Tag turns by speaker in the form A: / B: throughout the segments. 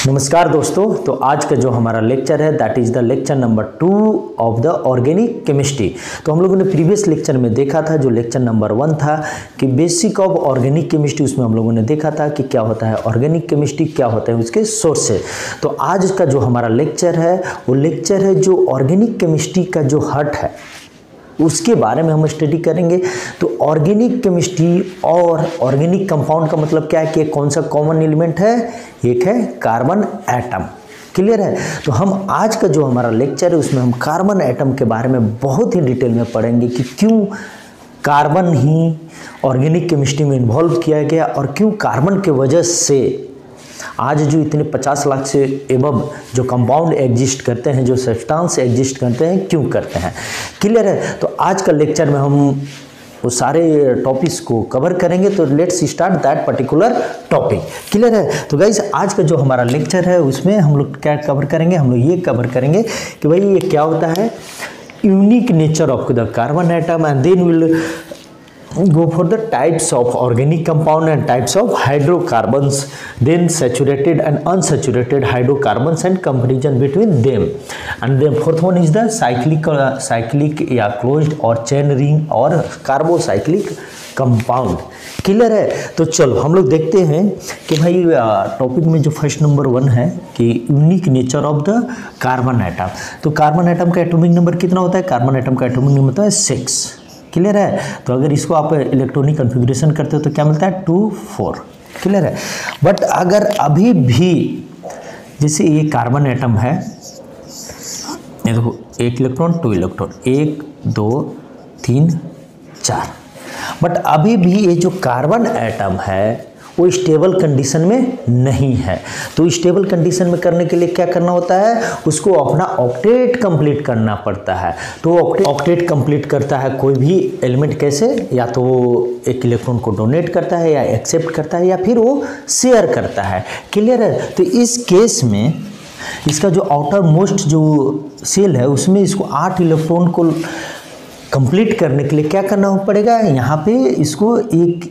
A: नमस्कार दोस्तों। तो आज का जो हमारा लेक्चर है that is the lecture number 2 of the organic chemistry. तो हम लोगों ने प्रीवियस लेक्चर में देखा था, जो लेक्चर नंबर 1 था कि बेसिक ऑफ ऑर्गेनिक केमिस्ट्री, उसमें हम लोगों ने देखा था कि क्या होता है ऑर्गेनिक केमिस्ट्री, क्या होता है उसके सोर्सेज। तो आज का जो हमारा लेक्चर है वो लेक्चर है जो ऑर्गेनिक केमिस्ट्री का जो हार्ट है उसके बारे में हम स्टडी करेंगे। तो ऑर्गेनिक केमिस्ट्री और ऑर्गेनिक कंपाउंड का मतलब क्या है कि कौन सा कॉमन एलिमेंट है, एक है कार्बन एटम। क्लियर है। तो हम आज का जो हमारा लेक्चर है उसमें हम कार्बन एटम के बारे में बहुत ही डिटेल में पढ़ेंगे कि क्यों कार्बन ही ऑर्गेनिक केमिस्ट्री में इन्वॉल्व किया गया और क्यों कार्बन के वजह से आज जो इतने 50 लाख से एबव जो कंपाउंड एग्जिस्ट करते हैं, जो सब्सटेंस एग्जिस्ट करते हैं, क्यों करते हैं। क्लियर है। तो आज का लेक्चर में हम वो सारे टॉपिक्स को कवर करेंगे। तो let's start that particular topic. Clear है। तो गाइस आज का जो हमारा लेक्चर है उसमें हम लोग क्या कवर करेंगे, हम लोग ये कवर करेंगे कि भाई ये क्या होता है unique nature of the carbon atom, and then will go for the types of organic compound and types of hydrocarbons, then saturated and unsaturated hydrocarbons and comparison between them, and then fourth one is the cyclic या closed or chain ring और carbocyclic compound। Clear है। तो चलो हम लोग देखते हैं कि भाई टॉपिक में जो फर्स्ट नंबर 1 है कि unique nature of the carbon atom. तो कार्बन एटम का एटॉमिक नंबर कितना होता है, कार्बन एटम का एटॉमिक नंबर होता है 6। क्लियर है। तो अगर इसको आप इलेक्ट्रॉनिक कन्फिग्रेशन करते हो तो क्या मिलता है 2 4। क्लियर है। बट अगर अभी भी जैसे ये कार्बन एटम है, ये देखो 1 इलेक्ट्रॉन 2 इलेक्ट्रॉन 1 2 3 4, बट अभी भी ये जो कार्बन एटम है वो स्टेबल कंडीशन में नहीं है। तो स्टेबल कंडीशन में करने के लिए क्या करना होता है, उसको अपना ऑक्टेट कंप्लीट करना पड़ता है। तो ऑक्टेट कंप्लीट करता है कोई भी एलिमेंट कैसे, या तो वो एक इलेक्ट्रॉन को डोनेट करता है या एक्सेप्ट करता है या फिर वो शेयर करता है। क्लियर है। तो इस केस में इसका जो आउटर मोस्ट जो सेल है उसमें इसको 8 इलेक्ट्रॉन को कंप्लीट करने के लिए क्या करना पड़ेगा, यहाँ पे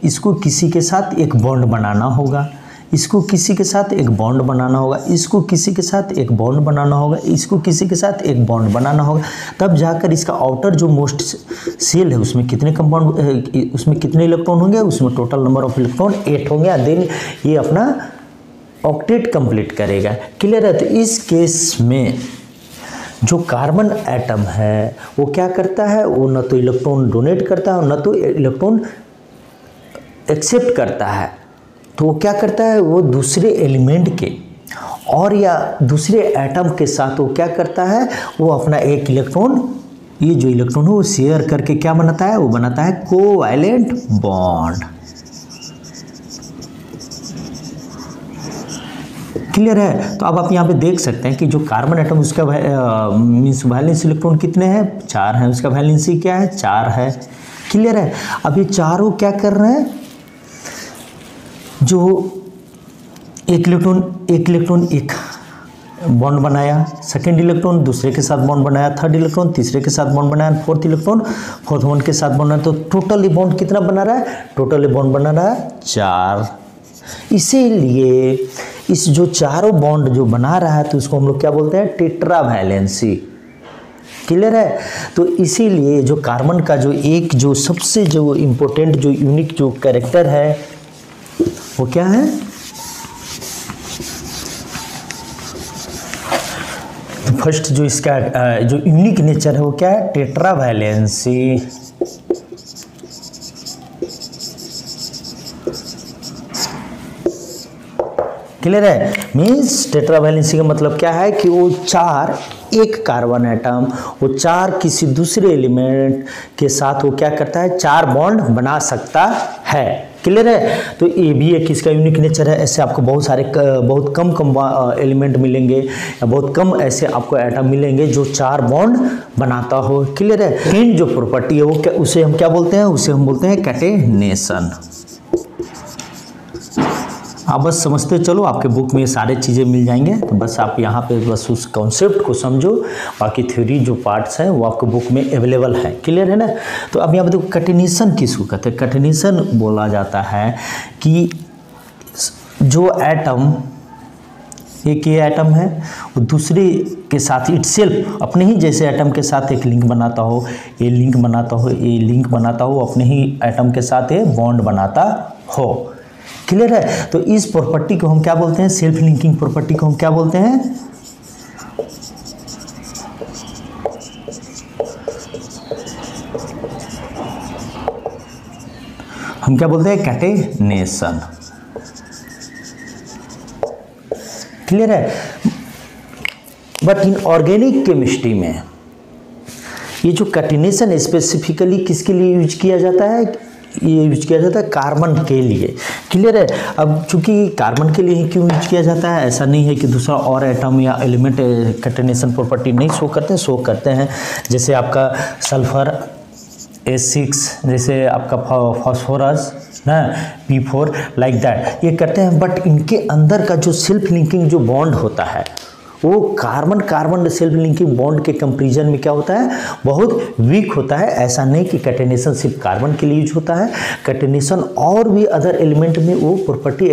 A: इसको किसी के साथ एक बॉन्ड बनाना होगा, इसको किसी के साथ एक बॉन्ड बनाना होगा, इसको किसी के साथ एक बॉन्ड बनाना होगा, इसको किसी के साथ एक बॉन्ड बनाना होगा, तब जाकर इसका आउटर जो मोस्ट सेल है उसमें कितने कंपाउंड, उसमें कितने इलेक्ट्रॉन होंगे, उसमें टोटल नंबर ऑफ इलेक्ट्रॉन 8 होंगे, देन ये अपना ऑक्टेट कंप्लीट करेगा। क्लियर है। तो इस केस में जो कार्बन एटम है वो क्या करता है, वो न तो इलेक्ट्रॉन डोनेट करता है न तो इलेक्ट्रॉन एक्सेप्ट करता है। तो वो क्या करता है, वो दूसरे एलिमेंट के और या दूसरे एटम के साथ वो क्या करता है, वो अपना एक इलेक्ट्रॉन, ये जो इलेक्ट्रॉन है वो शेयर करके क्या बनाता है, वो बनाता है कोवैलेंट बॉन्ड। क्लियर है। तो अब आप यहाँ पे देख सकते हैं कि जो कार्बन एटम उसका मीन्स वैलेंस इलेक्ट्रॉन कितने हैं, 4 हैं, उसका वैलेंसी क्या है 4 है। क्लियर है। अब ये चारों क्या कर रहे हैं, जो एक इलेक्ट्रॉन एक बॉन्ड बनाया, सेकेंड इलेक्ट्रॉन दूसरे के साथ बॉन्ड बनाया, थर्ड इलेक्ट्रॉन तीसरे के साथ बॉन्ड बनाया, फोर्थ इलेक्ट्रॉन फोर्थ वन के साथ बॉन्ड बनाया। तो टोटली बॉन्ड कितना बना रहा है, टोटली बॉन्ड बना रहा है 4। इसीलिए इस जो चारों बॉन्ड जो बना रहा है तो उसको हम लोग क्या बोलते हैं, टेट्रा वैलेंसी। क्लियर है। तो इसीलिए जो कार्बन का जो एक जो सबसे जो इम्पोर्टेंट जो यूनिक जो कैरेक्टर है वो क्या है, तो फर्स्ट जो इसका जो यूनिक नेचर है वो क्या है, टेट्रा वैलेंसी। क्लियर है। मीन्स टेट्रा वैलेंसी का मतलब क्या है कि वो 4 एक कार्बन एटम वो 4 किसी दूसरे एलिमेंट के साथ वो क्या करता है, 4 बॉन्ड बना सकता है। क्लियर है। तो ये भी एक इसका यूनिक नेचर है। ऐसे आपको बहुत कम एलिमेंट मिलेंगे या बहुत कम ऐसे आपको एटम मिलेंगे जो 4 बॉन्ड बनाता हो। क्लियर है। सेकेंड जो प्रॉपर्टी है वो उसे हम क्या बोलते हैं, उसे हम बोलते हैं कैटेनेशन। आप बस समझते चलो, आपके बुक में ये सारे चीज़ें मिल जाएंगे। तो बस आप यहाँ पे बस उस कॉन्सेप्ट को समझो, बाकी थ्योरी जो पार्ट्स हैं वो आपके बुक में अवेलेबल है। क्लियर है ना। तो अब यहाँ पे देखो कैटेनेशन किसको कहते हैं। कैटेनेशन बोला जाता है कि जो एटम एक ये एटम है, वो दूसरे के साथ इटसेल्फ अपने ही जैसे एटम के साथ एक लिंक बनाता हो, ये लिंक बनाता हो, ये लिंक बनाता हो, अपने ही एटम के साथ ये बॉन्ड बनाता हो। क्लियर है? तो इस प्रॉपर्टी को हम क्या बोलते हैं? सेल्फ लिंकिंग प्रॉपर्टी को हम क्या बोलते हैं? हम क्या बोलते हैं? कैटेनेशन। क्लियर है? बट इन ऑर्गेनिक केमिस्ट्री में ये जो कैटेनेशन स्पेसिफिकली किसके लिए यूज किया जाता है? ये यूज किया जाता है कार्बन के लिए। क्लियर है? अब चूंकि कार्बन के लिए ही क्यों यूज किया जाता है, ऐसा नहीं है कि दूसरा और एटम या एलिमेंट कैटेनेशन प्रॉपर्टी नहीं शो करते हैं। जैसे आपका सल्फर H6, जैसे आपका फॉस्फोरस ना P4, लाइक दैट ये करते हैं। बट इनके अंदर का जो सेल्फ लिंकिंग जो बॉन्ड होता है वो carbon carbon self linking bond के कंपैरिजन में क्या होता है? बहुत वीक होता है। ऐसा नहीं कि कैटेनेशन सिर्फ कार्बन के लिए यूज होता है, कैटेनेशन और भी अदर एलिमेंट में वो प्रॉपर्टी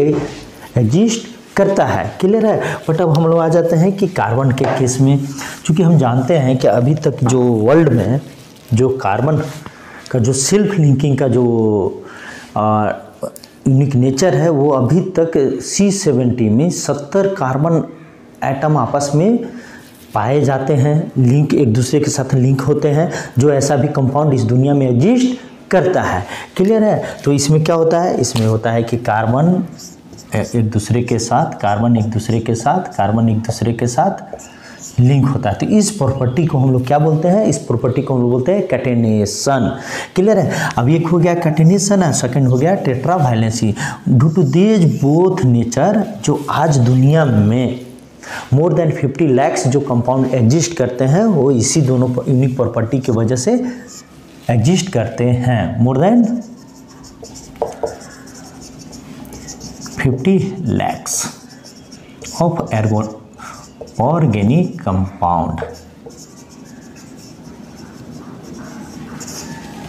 A: एग्जिस्ट करता है। क्लियर है? बट अब हम लोग आ जाते हैं कि कार्बन के केस में, चूँकि हम जानते हैं कि अभी तक जो वर्ल्ड में जो कार्बन का जो सेल्फ लिंकिंग का जो यूनिक नेचर है वो अभी तक C70 में 70 कार्बन एटम आपस में पाए जाते हैं, लिंक एक दूसरे के साथ लिंक होते हैं, जो ऐसा भी कंपाउंड इस दुनिया में एग्जिस्ट करता है। क्लियर है? तो इसमें क्या होता है? इसमें होता है कि कार्बन एक दूसरे के साथ, कार्बन एक दूसरे के साथ, कार्बन एक दूसरे के साथ लिंक होता है। तो इस प्रॉपर्टी को हम लोग क्या बोलते हैं? इस प्रॉपर्टी को हम लोग बोलते हैं कैटेनेशन। क्लियर है? अब एक हो गया कैटेनेशन है, सेकंड हो गया tetra valency. Due to this both nature, जो आज दुनिया में मोर देन 50 lakhs जो कंपाउंड एग्जिस्ट करते हैं वो इसी दोनों यूनिक प्रॉपर्टी की वजह से एग्जिस्ट करते हैं। मोर than 50 lakhs of organic compound.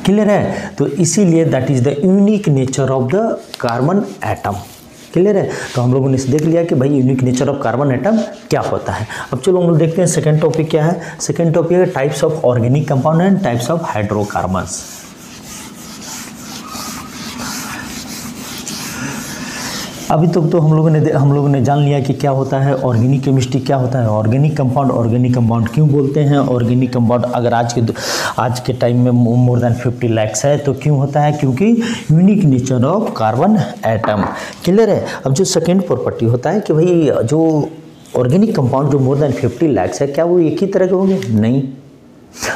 A: Clear है? तो इसीलिए that is the unique nature of the carbon atom. Clear है? तो हम लोगों ने देख लिया कि भाई unique nature of carbon atom क्या होता है। अब चलो हम लोग देखते हैं सेकंड टॉपिक क्या है। सेकंड टॉपिक है types of organic compound and types of hydrocarbons. अभी तक तो हम लोगों ने जान लिया कि क्या होता है ऑर्गेनिक केमिस्ट्री, क्या होता है ऑर्गेनिक कंपाउंड क्यों बोलते हैं ऑर्गेनिक कंपाउंड। अगर आज के टाइम में मोर देन 50 lakhs है तो क्यों होता है? क्योंकि unique nature of carbon atom. Clear है? अब जो सेकेंड प्रॉपर्टी होता है कि भाई जो ऑर्गेनिक कंपाउंड जो मोर देन 50 lakhs है, क्या वो एक ही तरह के होंगे? नहीं,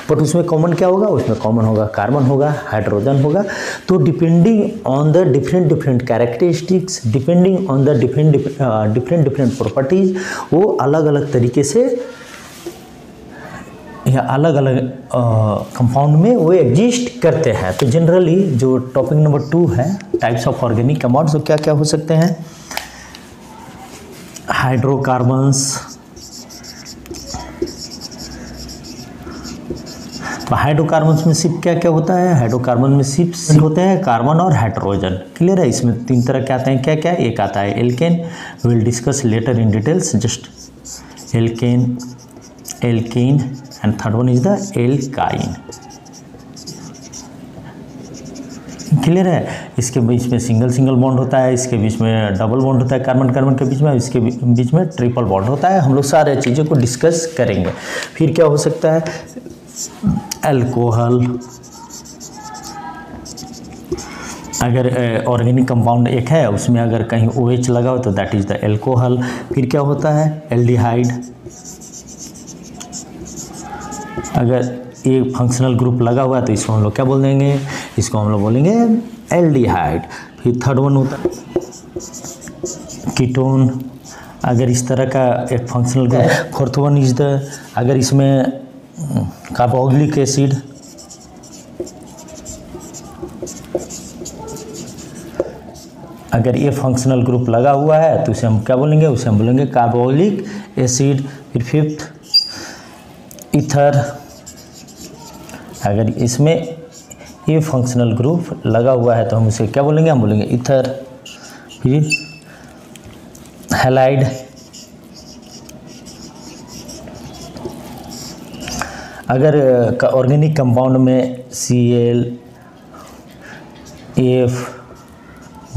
A: बट उसमें कॉमन क्या होगा? उसमें कॉमन होगा कार्बन होगा, हाइड्रोजन होगा। तो depending on the different characteristics, depending on the different properties, वो अलग अलग तरीके से या अलग अलग कंपाउंड में वो एग्जिस्ट करते हैं। तो जनरली जो टॉपिक नंबर 2 है टाइप्स ऑफ ऑर्गेनिक कंपाउंड्स, तो क्या क्या हो सकते हैं? हाइड्रोकार्बन्स। तो हाइड्रोकार्बन्स में सिर्फ क्या क्या होता है? हाइड्रोकार्बन में सिर्फ होते हैं कार्बन और हाइड्रोजन। क्लियर है? इसमें 3 तरह के आते हैं। क्या क्या? एक आता है alkane, will discuss later in details, just alkene and third one is the alkyne. Clear है? इसके बीच में सिंगल बॉन्ड होता है, इसके बीच में डबल बॉन्ड होता है कार्बन के बीच में, इसके बीच में ट्रिपल बॉन्ड होता है। हम लोग सारे चीज़ों को डिस्कस करेंगे। फिर क्या हो सकता है? अल्कोहल, अगर ऑर्गेनिक कंपाउंड एक है उसमें अगर कहीं OH लगा हो तो दैट इज द अल्कोहल। फिर क्या होता है? एल्डिहाइड, अगर एक फंक्शनल ग्रुप लगा हुआ है तो इसको हम लोग क्या बोल देंगे? इसको हम लोग बोलेंगे एल्डिहाइड। फिर थर्ड वन होता है कीटोन, अगर इस तरह का एक functional group. Fourth one is the, अगर इसमें कार्बोक्सिलिक एसिड, अगर ये फंक्शनल ग्रुप लगा हुआ है तो उसे हम क्या बोलेंगे? उसे हम बोलेंगे कार्बोक्सिलिक एसिड। फिर फिफ्थ ईथर, अगर इसमें ये फंक्शनल ग्रुप लगा हुआ है तो हम उसे क्या बोलेंगे? हम बोलेंगे ईथर। फिर हैलाइड, अगर ऑर्गेनिक कंपाउंड में Cl, F,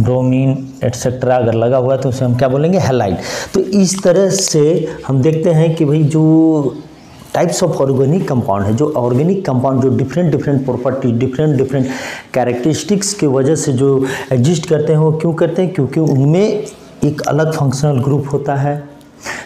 A: ब्रोमीन एटसेट्रा अगर लगा हुआ है तो उसे हम क्या बोलेंगे, हैलाइड। तो इस तरह से हम देखते हैं कि भाई जो टाइप्स ऑफ ऑर्गेनिक कंपाउंड है, जो ऑर्गेनिक कंपाउंड जो different different property, different different characteristics की वजह से जो एग्जिस्ट करते हैं, वो क्यों करते हैं, क्योंकि उनमें एक अलग फंक्शनल ग्रुप होता है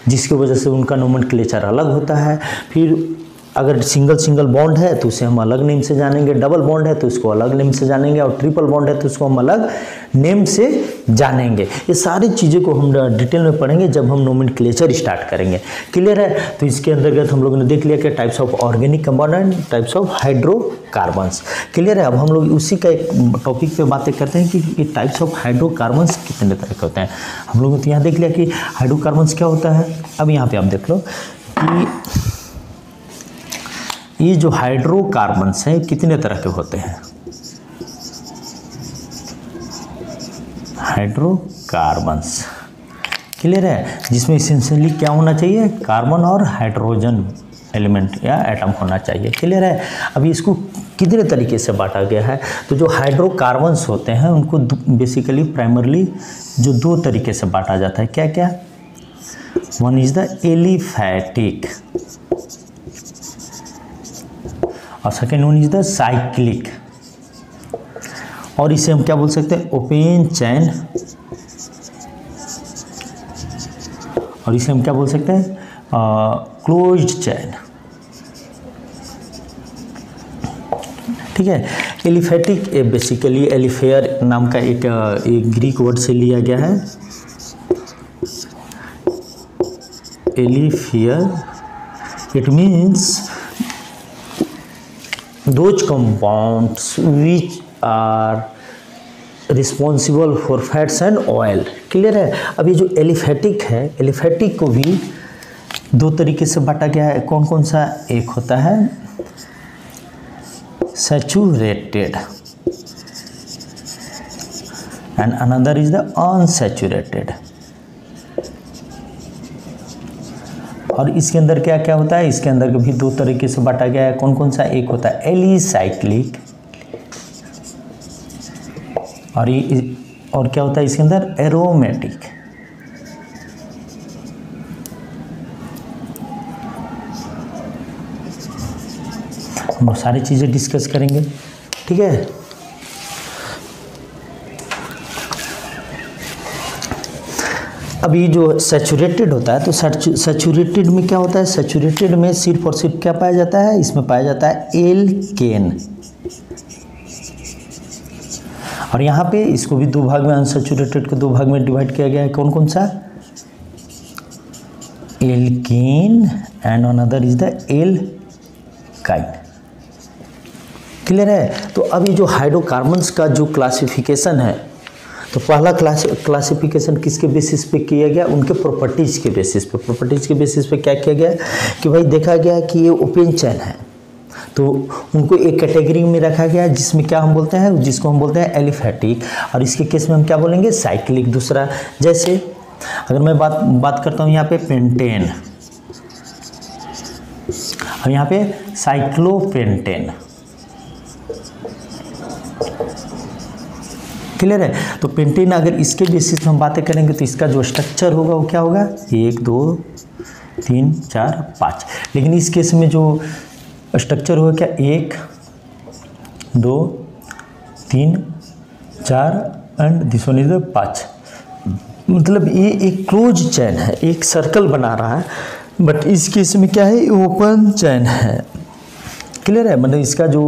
A: जिसकी वजह से उनका नोमेनक्लेचर अलग होता है। फिर अगर सिंगल सिंगल बॉन्ड है तो उसे हम अलग नेम से जानेंगे, डबल बॉन्ड है तो उसको अलग नेम से जानेंगे, और ट्रिपल बॉन्ड है तो उसको हम अलग नेम से जानेंगे। ये सारी चीज़ें को हम डिटेल में पढ़ेंगे जब हम नोमेनक्लेचर स्टार्ट करेंगे। क्लियर है? तो इसके अंतर्गत हम लोगों ने देख लिया कि types of organic compound and types of hydrocarbons. Clear है? अब हम लोग उसी का एक टॉपिक पे बातें करते हैं कि टाइप्स ऑफ हाइड्रोकार्बन्स कितने तरह के होते हैं। हम लोगों ने तो यहाँ देख लिया कि हाइड्रोकार्बन्स क्या होता है। अब यहाँ पर आप देख लो कि ये जो हाइड्रोकार्बन्स हैं कितने तरह के होते हैं। हाइड्रोकार्बन्स, क्लियर है? जिसमें इसेंशियली क्या होना चाहिए, कार्बन और हाइड्रोजन एलिमेंट या एटम होना चाहिए। क्लियर है? अभी इसको कितने तरीके से बांटा गया है, तो जो हाइड्रोकार्बन्स होते हैं उनको बेसिकली प्राइमरली जो दो तरीके से बांटा जाता है। क्या क्या? वन इज द एलिफैटिक और second one is the cyclic, और इसे हम क्या बोल सकते हैं, ओपन चैन, और इसे हम क्या बोल सकते हैं, क्लोज्ड चैन। ठीक है? एलिफैटिक बेसिकली एलिफेयर नाम का एक ग्रीक वर्ड से लिया गया है। एलिफेयर, it means those compounds which are responsible for fats and oil। Clear है? अब ये जो एलिफैटिक है, एलिफैटिक को भी दो तरीके से बांटा गया है। कौन कौन सा? एक होता है saturated and another is the unsaturated. और इसके अंदर क्या क्या होता है, इसके अंदर भी दो तरीके से बांटा गया है। कौन कौन सा? एक होता है एलिसाइक्लिक और क्या होता है इसके अंदर, एरोमेटिक। हम सारी चीज़ें डिस्कस करेंगे। ठीक है? अभी जो सैचुरेटेड होता है, तो सैचुरेटेड में क्या होता है, सैचुरेटेड में सिर्फ और सिर्फ क्या पाया जाता है, इसमें पाया जाता है एल्केन। और यहाँ पे इसको भी दो भाग में, अनसैचुरेटेड को दो भाग में डिवाइड किया गया है। कौन कौन सा? Alkene and another is the alkyne. Clear है? तो अभी जो हाइड्रोकार्बन्स का जो क्लासिफिकेशन है, तो पहला क्लासिफिकेशन किसके बेसिस पे किया गया, उनके प्रॉपर्टीज़ के बेसिस पे। प्रॉपर्टीज़ के बेसिस पे क्या किया गया कि भाई देखा गया कि ये ओपन चैन है, तो उनको एक कैटेगरी में रखा गया जिसमें क्या हम बोलते हैं, जिसको हम बोलते हैं एलिफैटिक, और इसके केस में हम क्या बोलेंगे, साइक्लिक। दूसरा, जैसे अगर मैं बात करता हूँ यहाँ पे पेंटेन, और यहाँ पे साइक्लोपेंटेन। क्लियर है? तो पेंटेन अगर इसके बेसिस पे हम बातें करेंगे तो इसका जो स्ट्रक्चर होगा वो क्या होगा, 1 2 3 4 5। लेकिन इस केस में जो स्ट्रक्चर होगा क्या, 1 2 3 4 एंड दिस वन इज 5। मतलब ये एक क्लोज चैन है, एक सर्कल बना रहा है, बट इस केस में क्या है, ओपन चैन है। क्लियर है? मतलब इसका जो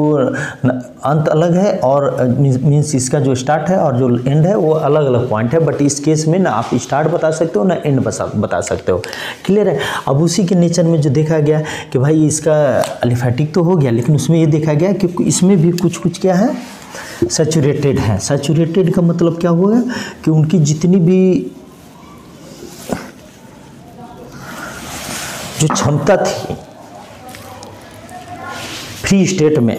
A: अंत अलग है और मीन्स इसका जो स्टार्ट है और जो एंड है वो अलग अलग पॉइंट है, बट इस केस में ना आप स्टार्ट बता सकते हो ना एंड बता सकते हो। क्लियर है? अब उसी के नेचर में जो देखा गया कि भाई इसका एलिफैटिक तो हो गया, लेकिन उसमें ये देखा गया कि इसमें भी कुछ क्या है, सैचुरेटेड है। सैचुरेटेड का मतलब क्या हुआ कि उनकी जितनी भी जो क्षमता थी फ्री स्टेट में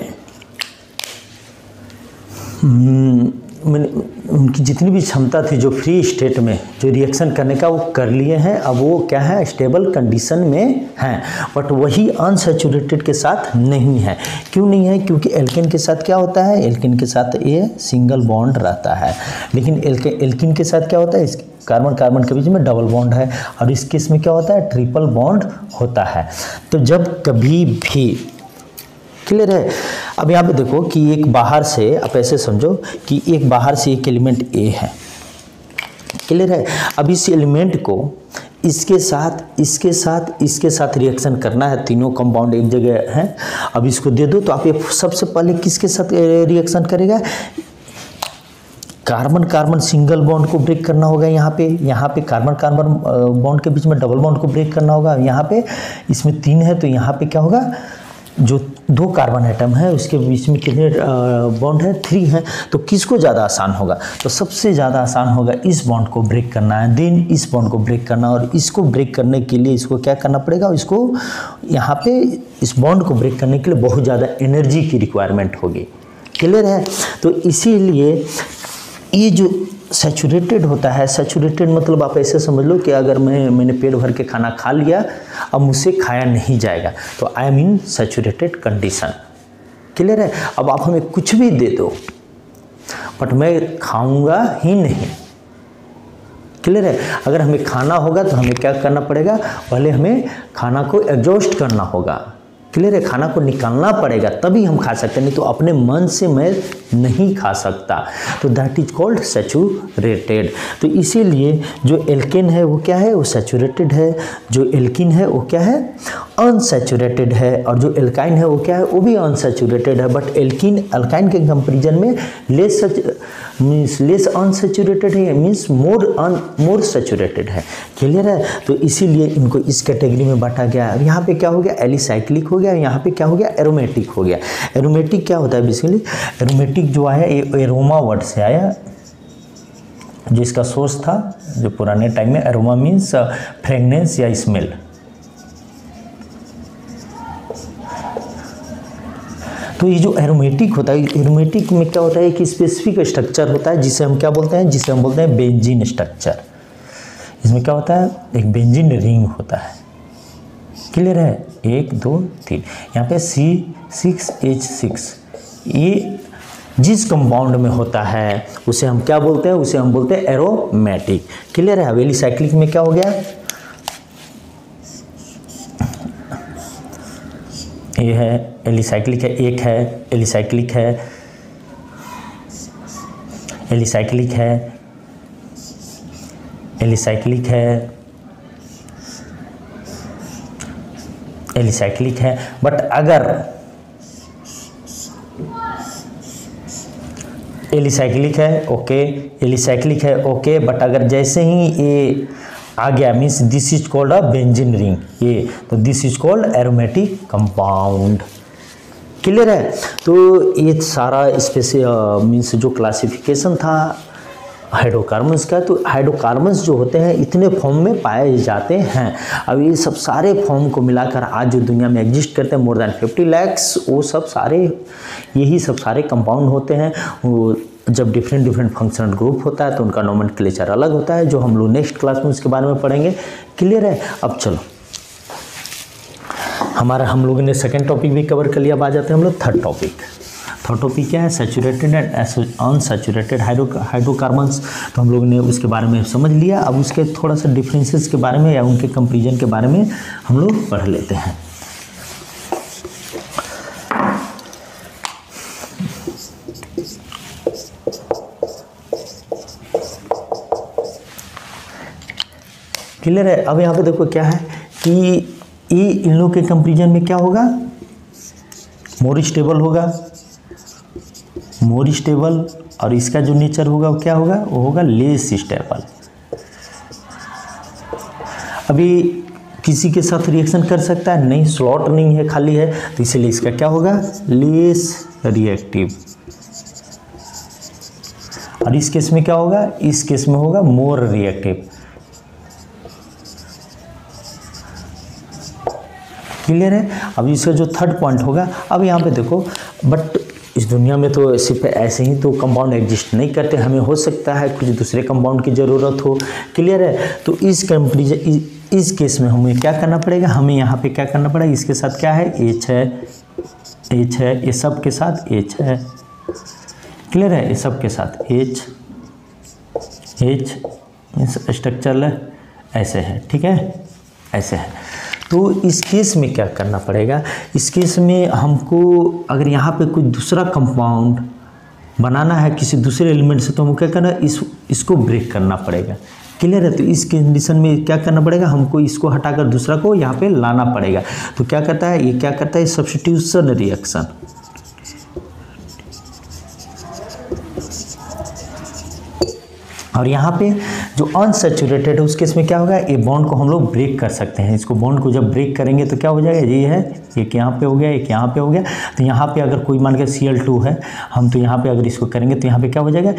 A: उनकी जितनी भी क्षमता थी जो फ्री स्टेट में जो रिएक्शन करने का वो कर लिए हैं, अब वो क्या है, स्टेबल कंडीशन में हैं, बट वही अनसैचुरेटेड के साथ नहीं है। क्यों नहीं है? क्योंकि एल्केन के साथ क्या होता है, एल्केन के साथ ये सिंगल बॉन्ड रहता है, लेकिन एल्केन के साथ क्या होता है, इस कार्बन कार्बन के बीच में डबल बॉन्ड है, और इस केस में क्या होता है, ट्रिपल बॉन्ड होता है। तो जब कभी भी, क्लियर है? अब यहाँ पे देखो कि एक बाहर से, आप ऐसे समझो कि एक बाहर से एक एलिमेंट ए है, क्लियर है? अब इस एलिमेंट को इसके साथ, इसके साथ, इसके साथ रिएक्शन करना है, तीनों कंपाउंड एक जगह हैं। अब इसको दे दो तो आप ये सबसे पहले किसके साथ रिएक्शन करेगा, कार्बन कार्बन सिंगल बॉन्ड को ब्रेक करना होगा, यहाँ पे कार्बन कार्बन बॉन्ड के बीच में डबल बॉन्ड को ब्रेक करना होगा। यहाँ पे इसमें 3 है तो यहाँ पे क्या होगा, जो 2 कार्बन एटम है उसके बीच में कितने बॉन्ड है, 3 है, तो किसको ज़्यादा आसान होगा, तो सबसे ज़्यादा आसान होगा इस बॉन्ड को ब्रेक करना है, देन इस बॉन्ड को ब्रेक करना, और इसको ब्रेक करने के लिए इसको क्या करना पड़ेगा, इसको यहाँ पे इस बॉन्ड को ब्रेक करने के लिए बहुत ज़्यादा एनर्जी की रिक्वायरमेंट होगी, क्लियर है? तो इसीलिए ये जो सैचुरेटेड होता है, सैचुरेटेड मतलब आप ऐसे समझ लो कि अगर मैंने पेट भर के खाना खा लिया, अब मुझसे खाया नहीं जाएगा, तो I am in saturated condition, clear है? अब आप हमें कुछ भी दे दो बट मैं खाऊंगा ही नहीं, क्लियर है? अगर हमें खाना होगा तो हमें क्या करना पड़ेगा, पहले हमें खाना को एग्जॉस्ट करना होगा, क्लियर है? खाना को निकालना पड़ेगा तभी हम खा सकते हैं, नहीं तो अपने मन से मैं नहीं खा सकता, तो दैट इज कॉल्ड सैचुरेटेड। तो इसीलिए जो एल्केन है वो क्या है, वो सैचुरेटेड है, जो एल्कीन है वो क्या है, अनसैचुरेटेड है, और जो एल्काइन है वो क्या है, वो भी अनसैचुरेटेड है, बट एल्कीन अल्काइन के कंपेरिजन में लेस अनसैचुरेटेड है, मीन्स मोर सैचुरेटेड है, क्लियर है? तो इसीलिए इनको इस कैटेगरी में बांटा गया है। यहाँ पे क्या हो गया, एलिसाइक्लिक हो गया, यहाँ पे क्या हो गया, एरोमेटिक हो गया। एरोमेटिक क्या होता है बेसिकली, एरोमेटिक जो आया ये एरोमा वर्ड से आया, जो इसका सोर्स था, जो पुराने टाइम में एरोमा मीन्स फ्रेगनेंस या स्मेल। तो ये जो एरोमेटिक होता है, एरोमेटिक में क्या होता है, एक स्पेसिफिक स्ट्रक्चर होता है जिसे हम क्या बोलते हैं, जिसे हम बोलते हैं बेंजीन स्ट्रक्चर। इसमें क्या होता है, एक बेंजीन रिंग होता है, क्लियर है? 1 2 3, यहाँ पे C6H6, ये जिस कंपाउंड में होता है उसे हम क्या बोलते हैं, उसे हम बोलते हैं एरोमेटिक, क्लियर है? हवेली साइक्लिक में क्या हो गया, ये है एलिसाइक्लिक है, एक है एलिसाइक्लिक है, एलिसाइक्लिक है, एलिसाइक्लिक है, एलिसाइक्लिक है, बट अगर एलिसाइक्लिक है ओके, एलिसाइक्लिक है ओके, बट अगर जैसे ही ये आ गया means this is called a benzene ring, ये तो this is called aromatic compound, clear है? तो ये सारा मीन्स जो क्लासिफिकेशन था हाइड्रोकार्बन्स का, तो हाइड्रोकार्बन्स जो होते हैं इतने फॉर्म में पाए जाते हैं। अब ये सब सारे फॉर्म को मिलाकर आज जो दुनिया में एग्जिस्ट करते हैं मोर देन 50 lakhs, वो सब सारे यही सब सारे कंपाउंड होते हैं। वो जब डिफरेंट फंक्शनल ग्रुप होता है तो उनका नोमेनक्लेचर अलग होता है, जो हम लोग नेक्स्ट क्लास में उसके बारे में पढ़ेंगे, क्लियर है? अब चलो हम लोगों ने सेकेंड टॉपिक भी कवर कर लिया, अब आ जाते हैं हम लोग थर्ड टॉपिक। थर्ड टॉपिक क्या है, सैचुरेटेड एंड अनसैचुरेटेड हाइड्रोकार्बन्स। तो हम लोगों ने उसके बारे में समझ लिया, अब उसके थोड़ा सा डिफरेंसेस के बारे में या उनके कंपेरिजन के बारे में हम लोग पढ़ लेते हैं। क्लियर है? अब यहाँ पे देखो क्या है कि ये इन लोग के कंपेरिजन में क्या होगा, मोर स्टेबल होगा, मोर स्टेबल, और इसका जो नेचर होगा वो क्या होगा, वो होगा लेस स्टेबल। अभी किसी के साथ रिएक्शन कर सकता है नहीं, स्लॉट नहीं है, खाली है, तो इसीलिए इसका क्या होगा, लेस रिएक्टिव। और इस केस में क्या होगा, इस केस में होगा मोर रिएक्टिव, क्लियर है? अब इसका जो थर्ड पॉइंट होगा, अब यहाँ पे देखो, बट इस दुनिया में तो सिर्फ ऐसे ही तो कंपाउंड एग्जिस्ट नहीं करते, हमें हो सकता है कुछ दूसरे कंपाउंड की ज़रूरत हो। क्लियर है? तो इस केस में हमें क्या करना पड़ेगा, हमें यहाँ पे क्या करना पड़ेगा, इसके साथ क्या है, H है, ये सब के साथ H है। क्लियर है? ये सब के साथ H स्ट्रक्चर ऐसे है, ठीक है, ऐसे है। तो इस केस में क्या करना पड़ेगा, इस केस में हमको अगर यहाँ पे कोई दूसरा कंपाउंड बनाना है किसी दूसरे एलिमेंट से, तो हमको क्या करना है, इसको ब्रेक करना पड़ेगा। क्लियर है? तो इस कंडीशन में क्या करना पड़ेगा, हमको इसको हटाकर दूसरा को यहाँ पे लाना पड़ेगा। तो क्या करता है, ये क्या करता है, सब्स्टिट्यूशन रिएक्शन। और यहाँ पे जो अनसैचुरेटेड है उस केस में क्या होगा, ये बॉन्ड को हम लोग ब्रेक कर सकते हैं। इसको बॉन्ड को जब ब्रेक करेंगे तो क्या हो जाएगा, ये है, एक यहाँ पे हो गया, एक यहाँ पे हो गया। तो यहाँ पे अगर कोई मान के Cl2 है, हम तो यहाँ पे अगर इसको करेंगे तो यहाँ पे क्या हो जाएगा,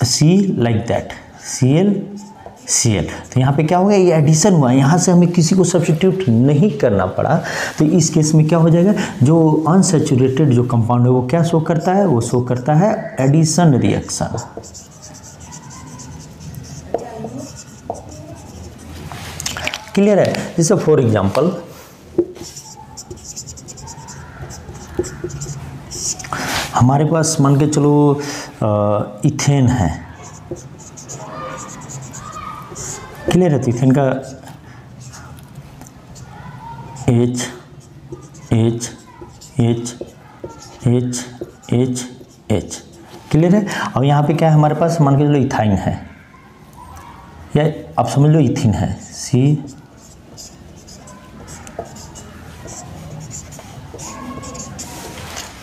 A: C लाइक दैट, Cl। तो यहाँ पे क्या होगा, ये एडिशन हुआ, यहाँ से हमें किसी को सब्स्टिट्यूट नहीं करना पड़ा। तो इस केस में क्या हो जाएगा, जो अनसैचुरेटेड जो कंपाउंड है वो क्या शो करता है, वो शो करता है एडिशन रिएक्शन। क्लियर है? जैसे फॉर एग्जांपल हमारे पास मान के चलो इथेन है। क्लियर है? तो इथेन का H H H H H H। Clear है? और यहाँ पे क्या है हमारे पास, मान के चलो इथाइन है, या आप समझ लो इथिन है, C।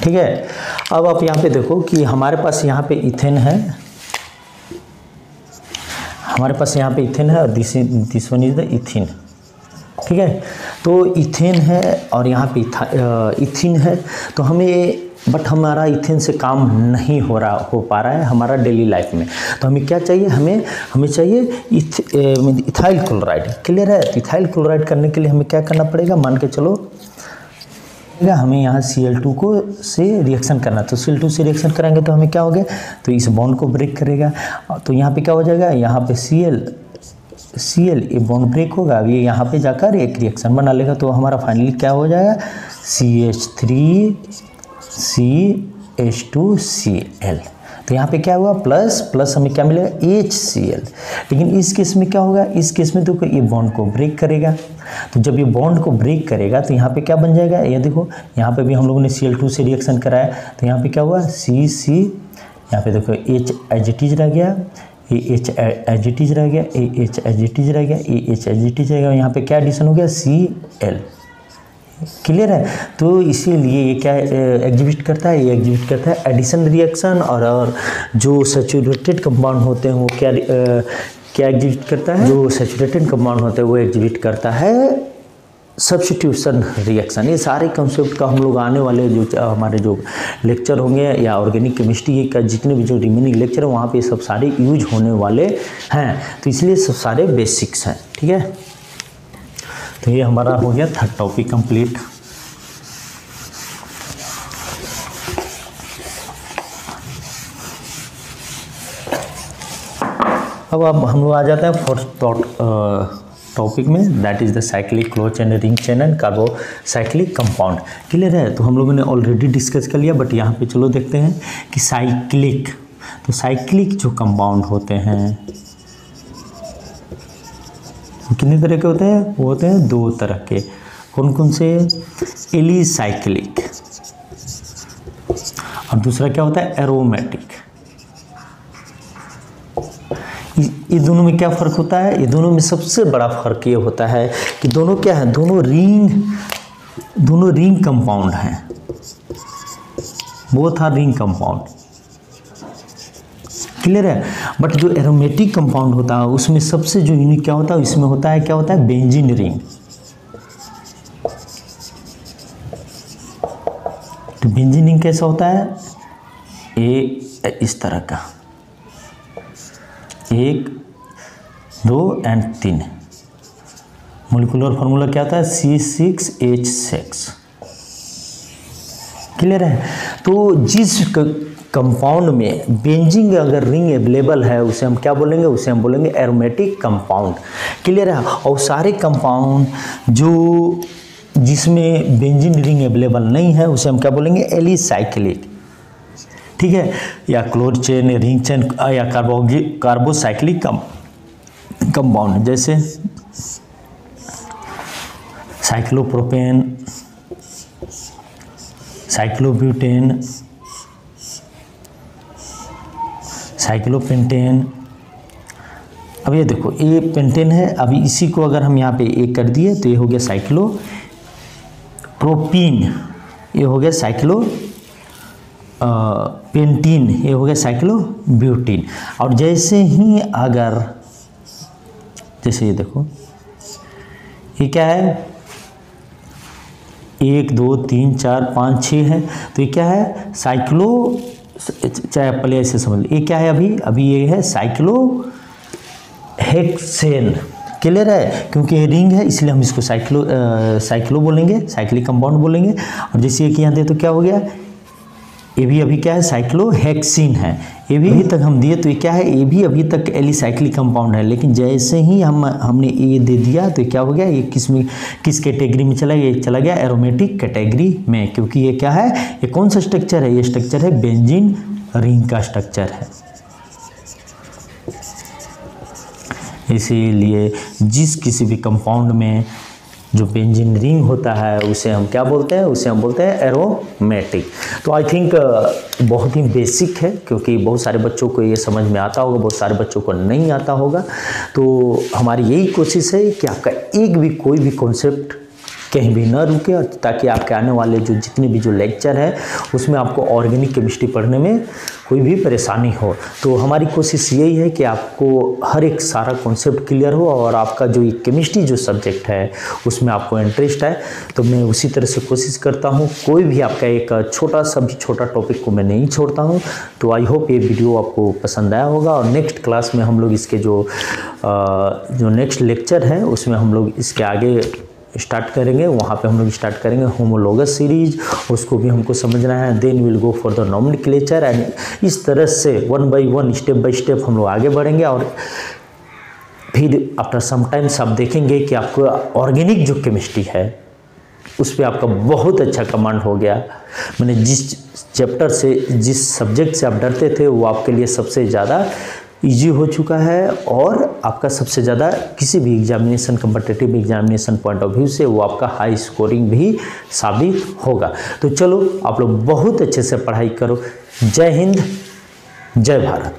A: ठीक है? अब आप यहाँ पे देखो कि हमारे पास यहाँ पे इथेन है, हमारे पास यहाँ पे इथेन है और दिस वन इज द इथिन। ठीक है? तो इथेन है और यहाँ पे इथिन है। तो हमें बट हमारा इथेन से काम नहीं हो पा रहा है हमारा डेली लाइफ में। तो हमें क्या चाहिए, हमें चाहिए इथाइल क्लोराइड। क्लियर है? तो इथाइल क्लोराइड करने के लिए हमें क्या करना पड़ेगा, मान के चलो हमें यहाँ Cl2 को से रिएक्शन करना। तो Cl2 से रिएक्शन कराएंगे तो हमें क्या हो गया, तो इस बॉन्ड को ब्रेक करेगा। तो यहाँ पे क्या हो जाएगा, यहाँ पे Cl ये बॉन्ड ब्रेक होगा, अब ये यहाँ पे जाकर एक रिएक्शन बना लेगा। तो हमारा फाइनली क्या हो जाएगा, CH3CH2Cl। तो यहाँ पे क्या हुआ, प्लस हमें क्या मिलेगा, HCl। लेकिन इस केस में क्या होगा, इस केस में तो ये बॉन्ड को ब्रेक करेगा। तो जब ये बॉन्ड को ब्रेक करेगा तो यहाँ पे क्या बन जाएगा, ये देखो यहाँ पे भी हम लोगों ने Cl2 से रिएक्शन कराया। तो यहाँ पे क्या हुआ, C यहाँ पे देखो H एज इट इज रह गया, ये H एज इट इज रह गया, ये H एज इट इज रह गया, ये H एज इट इज रह गया। यहाँ पे क्या एडिशन हो गया, Cl। क्लियर है? तो इसीलिए ये क्या एग्जिबिट करता है, ये एग्जिबिट करता है एडिशन रिएक्शन। और जो सैचुरेटेड कंपाउंड होते हैं वो क्या एग्जिबिट करता है, जो सैचुरेटेड कंपाउंड होते हैं वो एग्जिबिट करता है सब्स्टिट्यूशन रिएक्शन। ये सारे कंसेप्ट का हम लोग आने वाले जो हमारे जो लेक्चर होंगे या ऑर्गेनिक केमिस्ट्री का जितने भी जो रिमेनिंग लेक्चर है वहाँ पे सब सारे यूज होने वाले हैं। तो इसलिए सब सारे बेसिक्स हैं। ठीक है? तो ये हमारा हो गया थर्ड टॉपिक कंप्लीट। अब हम लोग आ जाते हैं फोर्थ टॉपिक में, that is the cyclic close chain, ring chain and carbocyclic compound. Clear है? तो हम लोगों ने ऑलरेडी डिस्कस कर लिया, बट यहाँ पे चलो देखते हैं कि साइक्लिक, तो साइक्लिक जो कंपाउंड होते हैं कितने तरह के होते हैं, वो होते हैं दो तरह के। कौन कौन से, एलिसाइक्लिक और दूसरा क्या होता है, एरोमेटिक। ये दोनों में क्या फ़र्क होता है, ये दोनों में सबसे बड़ा फ़र्क ये होता है कि दोनों क्या है, दोनों रिंग कंपाउंड हैं, both R ring compound. Clear है? बट जो एरोमेटिक कंपाउंड होता है उसमें सबसे जो यूनिक क्या होता है, इसमें होता है क्या होता है, बेंजीन रिंग। तो बेंजीन रिंग कैसा होता है, इस तरह का 1 2 एंड 3। मोलिकुलर फार्मूला क्या होता है, C6H6। क्लियर है। तो जिस कंपाउंड में बेंजीन अगर रिंग अवेलेबल है उसे हम क्या बोलेंगे, उसे हम बोलेंगे एरोमेटिक कंपाउंड। क्लियर है। और सारे कंपाउंड जो जिसमें बेंजीन रिंग अवेलेबल नहीं है उसे हम क्या बोलेंगे, एलिसाइक्लिक। ठीक है, या क्लोज चेन, रिंग चेन या कार्बोसाइक्लिक कंपाउंड, जैसे साइक्लोप्रोपेन, साइक्लोब्यूटेन, साइक्लोपेंटेन। अब ये देखो ये पेंटेन है, अभी इसी को अगर हम यहाँ पे एक कर दिए तो ये हो गया साइक्लोप्रोपीन, ये हो गया साइक्लो पेंटीन, ये हो गया साइक्लोब्यूटीन। और जैसे ही अगर जैसे ये देखो ये क्या है, 1 2 3 4 5 6 है, तो ये क्या है साइक्लो, चाहे पहले ऐसे समझ लीजिए ये क्या है, अभी ये है साइक्लोहेक्सेन। क्लियर है, क्योंकि ये रिंग है इसलिए हम इसको साइक्लो बोलेंगे, साइक्लिक कंपाउंड बोलेंगे। और जैसे ये यहाँ दे तो क्या हो गया, ये भी अभी क्या है साइक्लोहेक्सिन है, ये भी अभी तक हम दिए तो ये क्या है, ये भी अभी तक एलिसाइक्लिक कंपाउंड है। लेकिन जैसे ही हमने ये दे दिया तो क्या हो गया, ये किस कैटेगरी में चला गया, ये चला गया एरोमेटिक कैटेगरी में, क्योंकि ये क्या है, ये कौन सा स्ट्रक्चर है, ये स्ट्रक्चर है बेंजीन रिंग का स्ट्रक्चर है। इसीलिए जिस किसी भी कंपाउंड में जो बेंजीन रिंग होता है उसे हम क्या बोलते हैं, उसे हम बोलते हैं एरोमेटिक। तो आई थिंक बहुत ही बेसिक है, क्योंकि बहुत सारे बच्चों को ये समझ में आता होगा, बहुत सारे बच्चों को नहीं आता होगा। तो हमारी यही कोशिश है कि आपका एक भी कोई भी कॉन्सेप्ट कहीं भी ना रुके, और ताकि आपके आने वाले जो जितने भी जो लेक्चर है उसमें आपको ऑर्गेनिक केमिस्ट्री पढ़ने में कोई भी परेशानी हो। तो हमारी कोशिश यही है कि आपको हर एक सारा कॉन्सेप्ट क्लियर हो, और आपका जो ये केमिस्ट्री जो सब्जेक्ट है उसमें आपको इंटरेस्ट है। तो मैं उसी तरह से कोशिश करता हूँ, कोई भी आपका एक छोटा सा भी छोटा टॉपिक को मैं नहीं छोड़ता हूँ। तो आई होप ये वीडियो आपको पसंद आया होगा, और नेक्स्ट क्लास में हम लोग इसके जो नेक्स्ट लेक्चर है उसमें हम लोग इसके आगे स्टार्ट करेंगे। वहाँ पे हम लोग स्टार्ट करेंगे होमोलॉगस सीरीज, उसको भी हमको समझना है। Then will go for the nomenclature, and इस तरह से 1 बाय 1 स्टेप बाय स्टेप हम लोग आगे बढ़ेंगे। और फिर आफ्टर सम टाइम्स आप देखेंगे कि आपको ऑर्गेनिक जो केमिस्ट्री है उस पर आपका बहुत अच्छा कमांड हो गया। मैंने जिस चैप्टर से, जिस सब्जेक्ट से आप डरते थे वो आपके लिए सबसे ज़्यादा इजी हो चुका है, और आपका सबसे ज़्यादा किसी भी examination, competitive examination point of view से वो आपका हाई स्कोरिंग भी साबित होगा। तो चलो आप लोग बहुत अच्छे से पढ़ाई करो। जय हिंद, जय भारत।